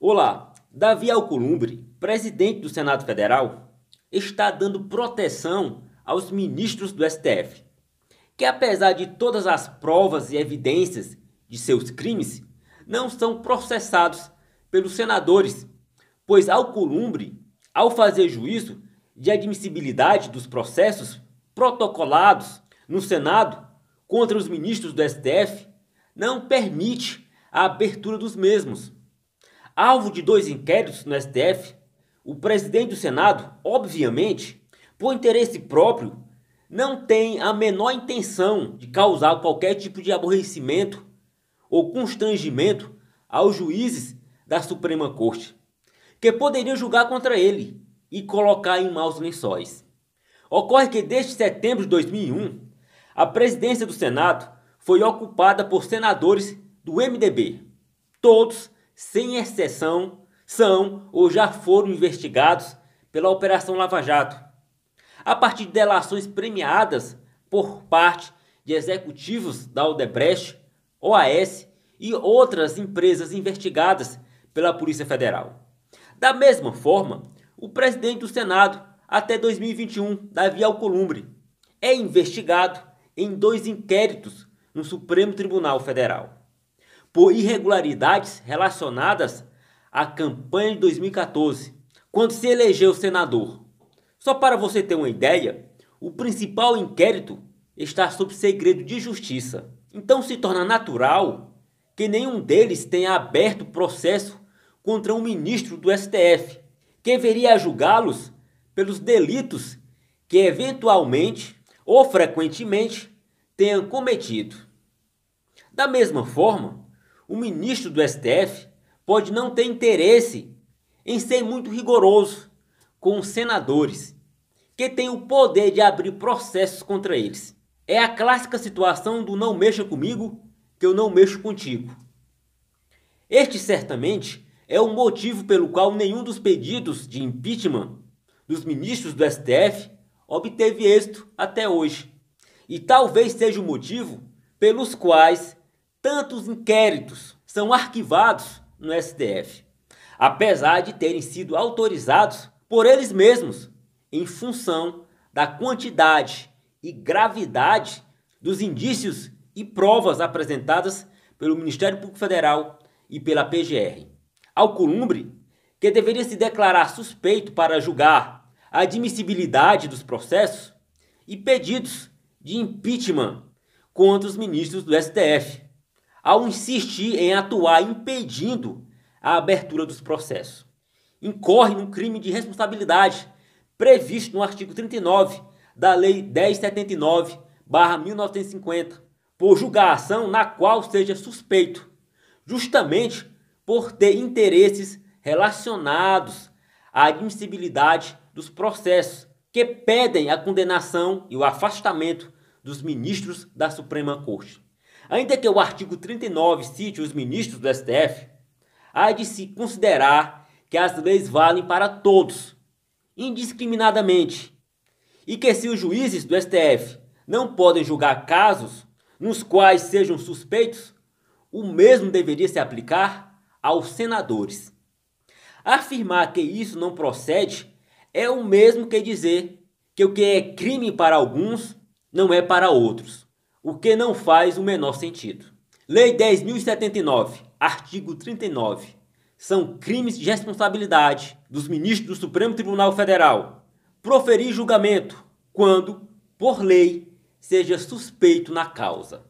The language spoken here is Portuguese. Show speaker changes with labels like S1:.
S1: Olá, Davi Alcolumbre, presidente do Senado Federal, está dando proteção aos ministros do STF, que apesar de todas as provas e evidências de seus crimes, não são processados pelos senadores, pois Alcolumbre, ao fazer juízo de admissibilidade dos processos protocolados no Senado contra os ministros do STF, não permite a abertura dos mesmos. Alvo de 2 inquéritos no STF, o presidente do Senado, obviamente, por interesse próprio, não tem a menor intenção de causar qualquer tipo de aborrecimento ou constrangimento aos juízes da Suprema Corte, que poderiam julgar contra ele e colocar em maus lençóis. Ocorre que desde setembro de 2001, a presidência do Senado foi ocupada por senadores do MDB. Todos, sem exceção, são ou já foram investigados pela Operação Lava Jato, a partir de delações premiadas por parte de executivos da Odebrecht, OAS e outras empresas investigadas pela Polícia Federal. Da mesma forma, o presidente do Senado, até 2021, Davi Alcolumbre, é investigado em 2 inquéritos no Supremo Tribunal Federal por irregularidades relacionadas à campanha de 2014, quando se elegeu senador. Só para você ter uma ideia, o principal inquérito está sob segredo de justiça. Então se torna natural que nenhum deles tenha aberto processo contra um ministro do STF, que viria a julgá-los pelos delitos que eventualmente ou frequentemente tenham cometido. Da mesma forma, o ministro do STF pode não ter interesse em ser muito rigoroso com os senadores, que têm o poder de abrir processos contra eles. É a clássica situação do não mexa comigo, que eu não mexo contigo. Este certamente é o motivo pelo qual nenhum dos pedidos de impeachment dos ministros do STF obteve êxito até hoje. E talvez seja o motivo pelos quais tantos inquéritos são arquivados no STF, apesar de terem sido autorizados por eles mesmos, em função da quantidade e gravidade dos indícios e provas apresentadas pelo Ministério Público Federal e pela PGR. Alcolumbre, que deveria se declarar suspeito para julgar a admissibilidade dos processos e pedidos de impeachment contra os ministros do STF, ao insistir em atuar impedindo a abertura dos processos. Incorre num crime de responsabilidade previsto no artigo 39 da Lei 1079/1950, por julgar a ação na qual seja suspeito, justamente por ter interesses relacionados à admissibilidade dos processos, que pedem a condenação e o afastamento dos ministros da Suprema Corte. Ainda que o artigo 39 cite os ministros do STF, há de se considerar que as leis valem para todos, indiscriminadamente, e que se os juízes do STF não podem julgar casos nos quais sejam suspeitos, o mesmo deveria se aplicar aos senadores. Afirmar que isso não procede é o mesmo que dizer que o que é crime para alguns não é para outros, o que não faz o menor sentido. Lei 10.079, artigo 39. São crimes de responsabilidade dos ministros do Supremo Tribunal Federal proferir julgamento quando, por lei, seja suspeito na causa.